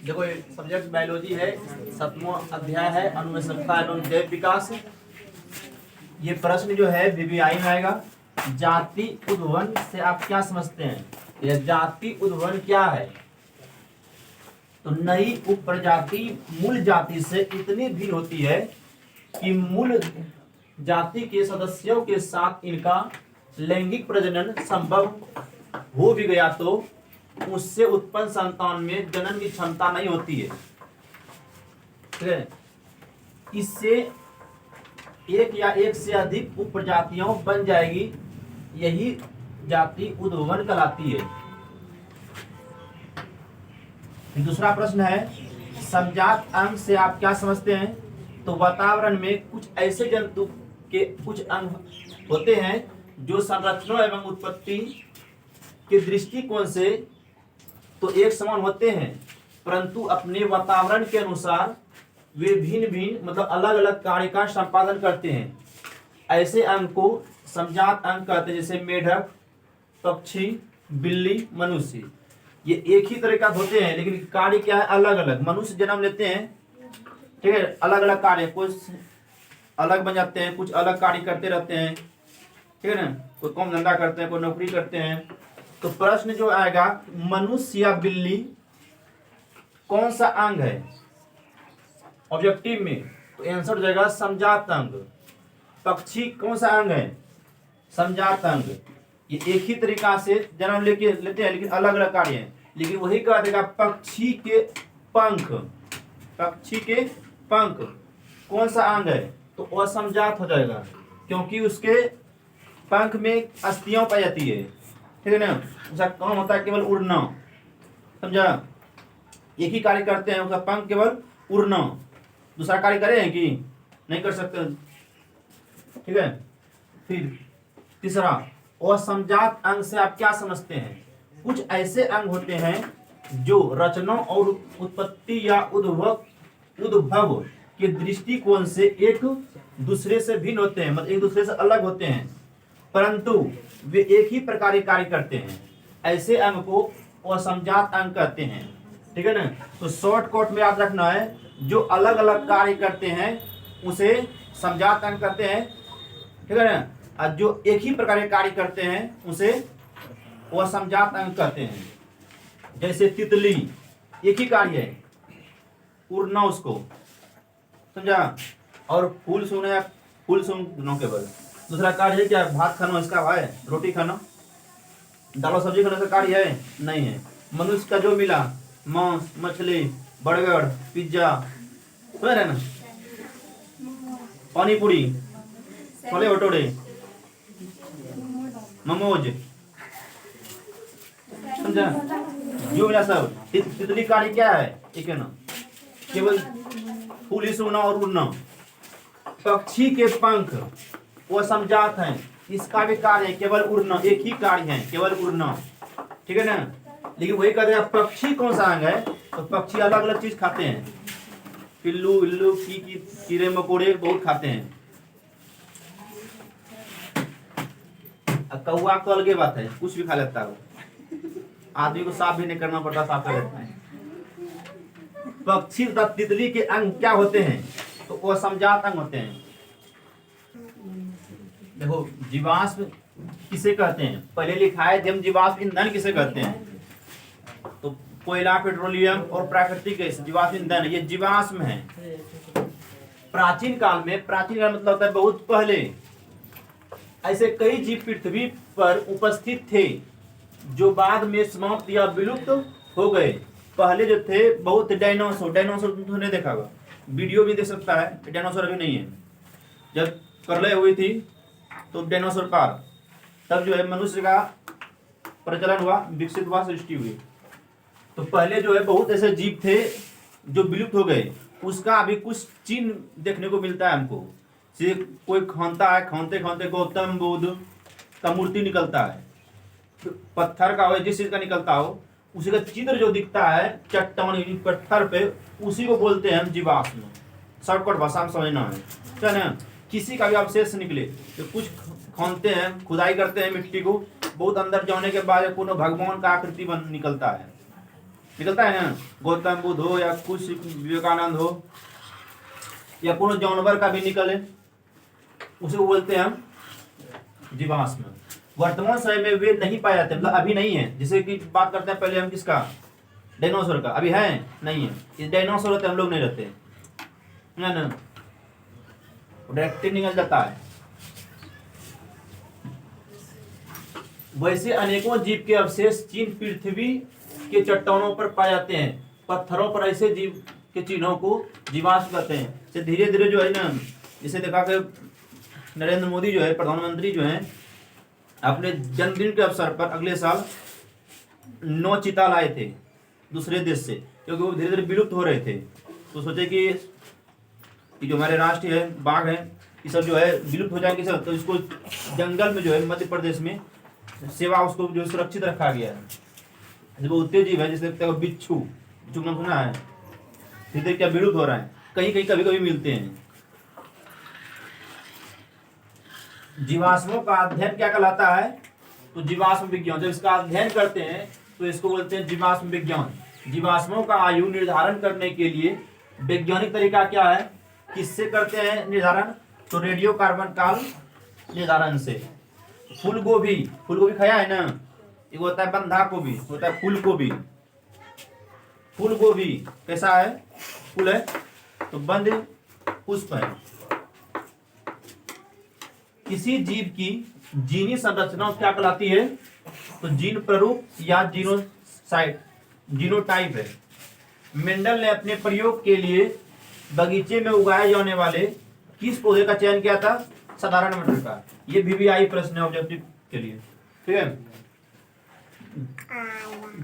देखो subject biology है, 7वां अध्याय है अनुवंशिकता एवं जैव विकास। ये प्रश्न जो है वीवीआई में आएगा। जाति उद्भवन से आप क्या समझते हैं? यह जाति उद्भवन क्या है? तो नई उपप्रजाति मूल जाति से इतनी भिन्न होती है कि मूल जाति के सदस्यों के साथ इनका लैंगिक प्रजनन संभव हो भी गया तो उससे उत्पन्न संतान में जनन की क्षमता नहीं होती है। ठीक है, इससे एक या एक से अधिक उपप्रजातियों बन जाएगी, यही जाति उद्भवन कहलाती है। दूसरा प्रश्न है समजात अंग से आप क्या समझते हैं? तो वातावरण में कुछ ऐसे जंतु के कुछ अंग होते हैं जो संरचना एवं उत्पत्ति के दृष्टिकोण से तो एक समान होते हैं, परंतु अपने वातावरण के अनुसार वे भिन्न भिन्न मतलब अलग अलग कार्य का संपादन करते हैं। ऐसे अंग को समजात अंग कहते हैं, जैसे मेढक, पक्षी, बिल्ली, मनुष्य। ये एक ही तरह का होते हैं लेकिन कार्य क्या है? अलग अलग। मनुष्य जन्म लेते हैं, ठीक है, अलग अलग कार्य, कुछ अलग बन जाते हैं, कुछ अलग कार्य करते रहते हैं, ठीक है ना। कोई काम धंधा करते हैं, कोई नौकरी करते हैं। तो प्रश्न जो आएगा मनुष्य या बिल्ली कौन सा अंग है ऑब्जेक्टिव में? तो आंसर हो जाएगा समजात अंग। पक्षी कौन सा अंग है? समजात अंग। ये एक ही तरीका से जन्म लेते हैं लेकिन अलग अलग कार्य हैं। लेकिन वही कहा देगा पक्षी के पंख। पक्षी के पंख कौन सा अंग है? तो असमजात हो जाएगा, क्योंकि उसके पंख में अस्थियां पाई जाती है, ठीक है ना। उसका काम होता है केवल उड़ना, समझा। एक ही कार्य करते हैं, उसका पंख केवल उड़ना, दूसरा कार्य करे हैं कि नहीं कर सकते, ठीक है। फिर तीसरा असमजात अंग से आप क्या समझते हैं? कुछ ऐसे अंग होते हैं जो रचना और उत्पत्ति या उद्भव के दृष्टिकोण से एक दूसरे से भिन्न होते हैं, मतलब एक दूसरे से अलग होते हैं, परंतु वे एक ही प्रकार के कार्य करते हैं। ऐसे अंग को असमजात अंग कहते हैं, ठीक है ना। तो शॉर्टकट में याद रखना है, जो अलग अलग कार्य करते हैं उसे समजात अंग कहते हैं, ठीक है ना। और जो एक ही प्रकार के कार्य करते हैं उसे असमजात अंग कहते हैं। जैसे तितली एक ही कार्य है, उड़ना, उसको समझा। और फूल सूंघना केवल दूसरा कार्य है क्या? भात खाना इसका भाई, रोटी खाना, दाल सब्जी खाने का कार्य है नहीं है। मनुष्य का जो मिला मांस, मछली, बर्गर, पिज्जा, समझ रहे ना, पानी पूरी, छोले भटूरे, मोमोज, समझा, जो मिला सब। तितली कार्य क्या है? ठीक है ना, केवल फूल ही सूंघना और उड़ना। पक्षी के पंख वो समजात हैं, इसका भी कार्य है केवल उड़ना, एक ही कार्य है केवल उड़ना, ठीक है ना। लेकिन वही कहते हैं पक्षी कौन सा अंग है? तो पक्षी अलग अलग चीज खाते हैं, पिल्लू इल्लू कीड़े मकोड़े बहुत खाते हैं। कौवा तो अलग बात है, कुछ भी खा लेता है, आदमी को साफ भी नहीं करना पड़ता, साफ कर लेता है। पक्षी तथा तितली के अंग क्या होते हैं? तो वो समजात अंग होते हैं। देखो जीवाश्म किसे कहते हैं? पहले लिखा है जब जीवाश्म ईंधन किसे कहते हैं? तो कोयला, पेट्रोलियम और प्राकृतिक गैस जीवाश्म ईंधन, ये जीवाश्म है। प्राचीन काल मतलब होता है बहुत पहले, ऐसे कई जीव पृथ्वी पर उपस्थित थे जो बाद में समाप्त या विलुप्त हो गए। पहले जो थे बहुत डायनासोर तुमने देखा होगा, वीडियो भी देख सकता है। डायनासोर अभी नहीं है, जब प्रलय हुई थी तो डायनासोर पार, तब जो है मनुष्य का प्रचलन हुआ, विकसित हुआ, सृष्टि हुई। तो पहले जो है बहुत ऐसे जीव थे जो विलुप्त हो गए, उसका अभी कुछ चिन्ह देखने को मिलता है हमको। कोई खानता है, खानते खानते गौतम बुद्ध का मूर्ति निकलता है, तो पत्थर का हो, जिस चीज का निकलता हो उसी का चित्र जो दिखता है चट्टान पत्थर पे, उसी को बोलते हैं हम जीवाश्म। शॉर्टकट भाषा में समझना है, क्या ना। किसी का भी अवशेष निकले तो कुछ खानते हैं, खुदाई करते हैं मिट्टी को, बहुत अंदर जाने के बाद कोनो भगवान का आकृति बन निकलता है, निकलता है ना, गौतम बुद्ध हो या कुछ विवेकानंद हो या कोनो जानवर का भी निकले, उसे बोलते हैं हम जीवाश्म। वर्तमान समय में वे नहीं पाए जाते, मतलब अभी नहीं है। जैसे कि बात करते हैं पहले हम किसका, डायनासोर का, अभी है नहीं है। ये डायनासोर होते हम लोग नहीं रहते ना, डायरेक्ट निकल जाता है। वैसे अनेकों जीव के अवशेष चीन पृथ्वी के चट्टानों पर पाए जाते हैं। पत्थरों पर ऐसे जीव के चिन्हों को जीवाश्म कहते हैं। धीरे धीरे जो है ना, जिसे देखा कि नरेंद्र मोदी जो है, प्रधानमंत्री जो है, अपने जन्मदिन के अवसर पर अगले साल 9 चीता लाए थे दूसरे देश से, क्योंकि वो धीरे धीरे विलुप्त हो रहे थे। तो सोचे कि जो हमारे राष्ट्रीय बाघ है, ये सब जो है विलुप्त हो जाएंगे सब, तो इसको जंगल में जो है मध्य प्रदेश में सेवा उसको जो सुरक्षित रखा गया है। जब वो उत्तेजीव जीव है, जैसे बिच्छू, बिच्छू नाम सुना है, धीरे धीरे क्या विलुप्त हो रहा है, कहीं कहीं कभी कभी मिलते हैं। जीवाश्मों का अध्ययन क्या कहलाता है, तो जीवाश्म विज्ञान। जब इसका अध्ययन करते हैं तो इसको बोलते हैं जीवाश्म विज्ञान। जीवाश्मों का आयु निर्धारण करने के लिए वैज्ञानिक तरीका क्या है, किससे करते हैं निर्धारण, तो रेडियो कार्बन काल निर्धारण से। फूल गोभी खाया है ना, एक होता है बंधा गोभी, होता है फूल गोभी। फूल गोभी कैसा है, फूल है तो बंद पुष्प है। किसी जीव की जीनी संरचना क्या कहलाती है, तो जीन प्ररूप या जीनोटाइप है। मेंडल ने अपने प्रयोग के लिए बगीचे में उगाए जाने वाले किस पौधे का चयन किया था, साधारण मटर का। ये VVI प्रश्न है ऑब्जेक्टिव के लिए, ठीक है।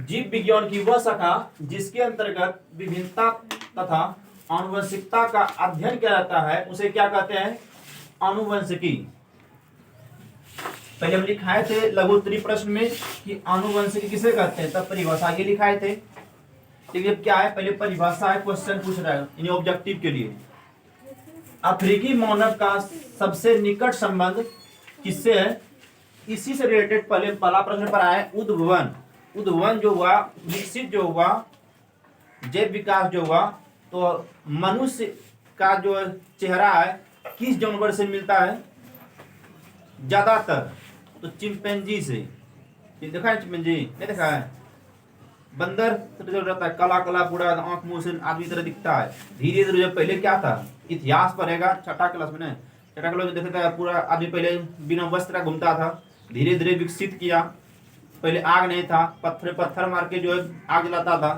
जीव विज्ञान की वह शाखा जिसके अंतर्गत विभिन्नता तथा आनुवंशिकता का अध्ययन किया जाता है, उसे क्या कहते हैं, आनुवंशिकी। पहले हम लिखाए थे लघु उत्तरीय प्रश्न में कि आनुवंशिकी किसे कहते हैं, तब परिभाषा ये लिखाए थे। लेकिन अब क्या है, पहले परिभाषा है, क्वेश्चन पूछ रहा है यानी ऑब्जेक्टिव के लिए। अफ्रीकी मानव का सबसे निकट संबंध किससे है, इसी से रिलेटेड पहला प्रश्न पर आया है उद्भवन जो हुआ, विकसित जो हुआ, जैव विकास जो हुआ, तो मनुष्य का जो चेहरा है किस जानवर से मिलता है ज्यादातर, तो चिंपैंजी से। देखा है चिंपैंजी, नहीं देखा है, बंदर रहता है, काला काला पूरा आंख मुंह से आदमी तरह दिखता है। धीरे धीरे जब पहले क्या था, इतिहास पढ़ेगा छठा क्लास में, छठा क्लास में देखता है पूरा आदमी पहले बिना वस्त्र घूमता था, धीरे धीरे विकसित किया। पहले आग नहीं था, पत्थर मार के जो है आग जलाता था,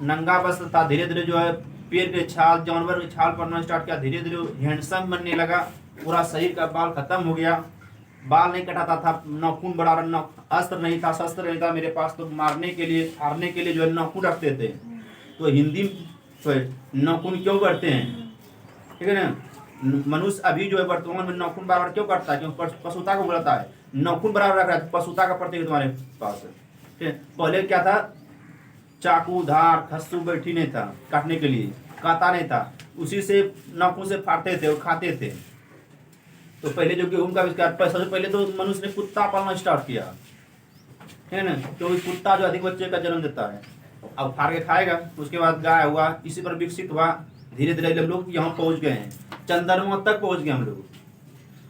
नंगा वस्त्र था, धीरे धीरे जो है पेड़ के छाल, जानवर के छाल पड़ना स्टार्ट किया, धीरे धीरे हैंडसम बनने लगा, पूरा शरीर का बाल खत्म हो गया, बाल नहीं कटाता था, नाखून बड़ा, अस्त्र नहीं था, शस्त्र नहीं था मेरे पास, तो मारने के लिए जो है नाखून रखते थे। तो हिंदी नाखून क्यों करते हैं, ठीक है ना। मनुष्य अभी जो है वर्तमान में नाखून बराबर क्यों करता है, क्योंकि पशुता को बुलाता है, नाखून बराबर रख रहा है, पशुता का प्रतीक तुम्हारे पास है, ठीक है। पहले क्या था, चाकू धार खस्सू बैठी नहीं था काटने के लिए, काता नहीं था, उसी से नाखून से फाड़ते थे और खाते थे। तो पहले जो गेहूं का आविष्कार, सबसे पहले तो मनुष्य ने कुत्ता पालना स्टार्ट किया, है ना, क्योंकि कुत्ता जो अधिक बच्चे का जन्म देता है, अब फाड़ के खाएगा। उसके बाद गाय हुआ, इसी पर विकसित हुआ, धीरे धीरे जब लोग यहाँ पहुंच गए हैं, चंद्रमा तक पहुंच गए हम लोग।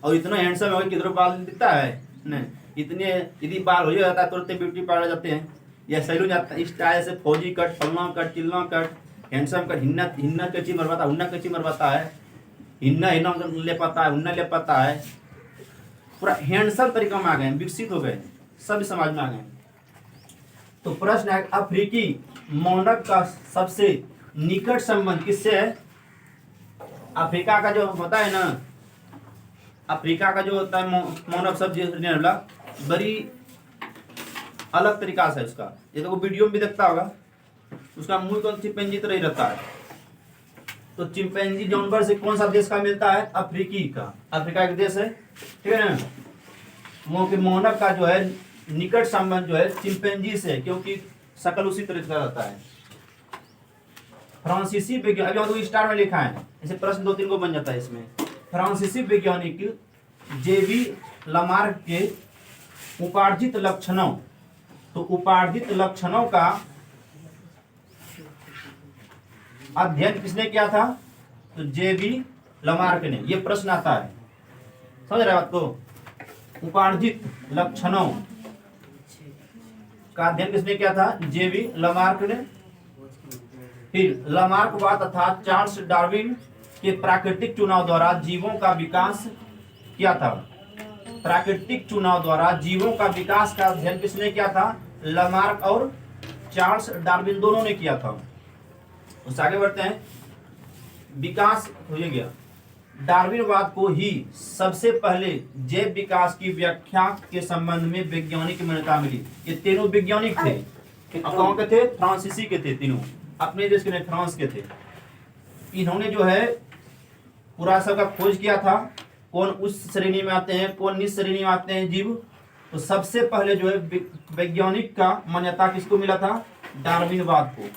और इतना हैंडसम हो, किधर बाल दिखता है नहीं, इतने यदि बाल हो जाता है तुरंत ब्यूटी पार्लर जाते हैं या सैलून जाता है, स्टाइल से फौजी कट, फलना कट, चिल्ला कट, हैंडसम कट, हिन्ना कच्ची मरवाता, हुन्ना कच्ची मरवाता है, हिन्ना ले पाता है, हुन्ना ले पाता है, पूरा हैंडसम तरीका में आ गए, विकसित हो गए, सभी समाज में आ गए। तो प्रश्न है, अफ्रीकी मानव का सबसे निकट संबंध किससे है। अफ्रीका का जो होता है ना, अफ्रीका का जो होता है मानव सब वाला, बड़ी अलग तरीका से उसका, ये तो वीडियो में भी देखता होगा, उसका मुंह तो चिंपैंजी तरह ही रहता है। तो चिंपैंजी जानवर से कौन सा देश का मिलता है, अफ्रीकी का, अफ्रीका एक देश है, ठीक है ना। मुंह के मानव का जो है निकट संबंध जो है चिंपैंजी से, क्योंकि शकल उसी तरह का रहता है। फ्रांसीसी वैज्ञानिक, अभी तो स्टार में लिखा है, ऐसे प्रश्न 2-3 को बन जाता है इसमें। फ्रांसीसी वैज्ञानिक जेवी लमार्क के उपार्जित लक्षणों, तो उपार्जित लक्षणों का अध्ययन किसने किया था? तो जे.बी. लामार्क ने। ये प्रश्न आता है, समझ रहे बात को? उपार्जित लक्षणों का अध्ययन किसने किया था? जे.बी. लामार्क ने। फिर लामार्कवाद तथा चार्ल्स डार्विन के प्राकृतिक चुनाव द्वारा जीवों का विकास किया था। प्राकृतिक चुनाव द्वारा जीवों का विकास का अध्ययन किसने किया था? लामार्क और चार्ल्स डार्विन दोनों ने किया था। उससे आगे बढ़ते हैं। विकास हो गया। डार्विनवाद को ही सबसे पहले जैव विकास की व्याख्या के संबंध में वैज्ञानिक मान्यता मिली। ये तीनों वैज्ञानिक थे। कौन के थे? फ्रांसीसी के थे तीनों, अपने देश के नहीं, फ्रांस के थे। इन्होंने जो है पूरा सबका खोज किया था, कौन उस श्रेणी में आते हैं, कौन निस श्रेणी में आते हैं जीव। तो सबसे पहले जो है वैज्ञानिक का मान्यता किसको मिला था? डार्विनवाद को।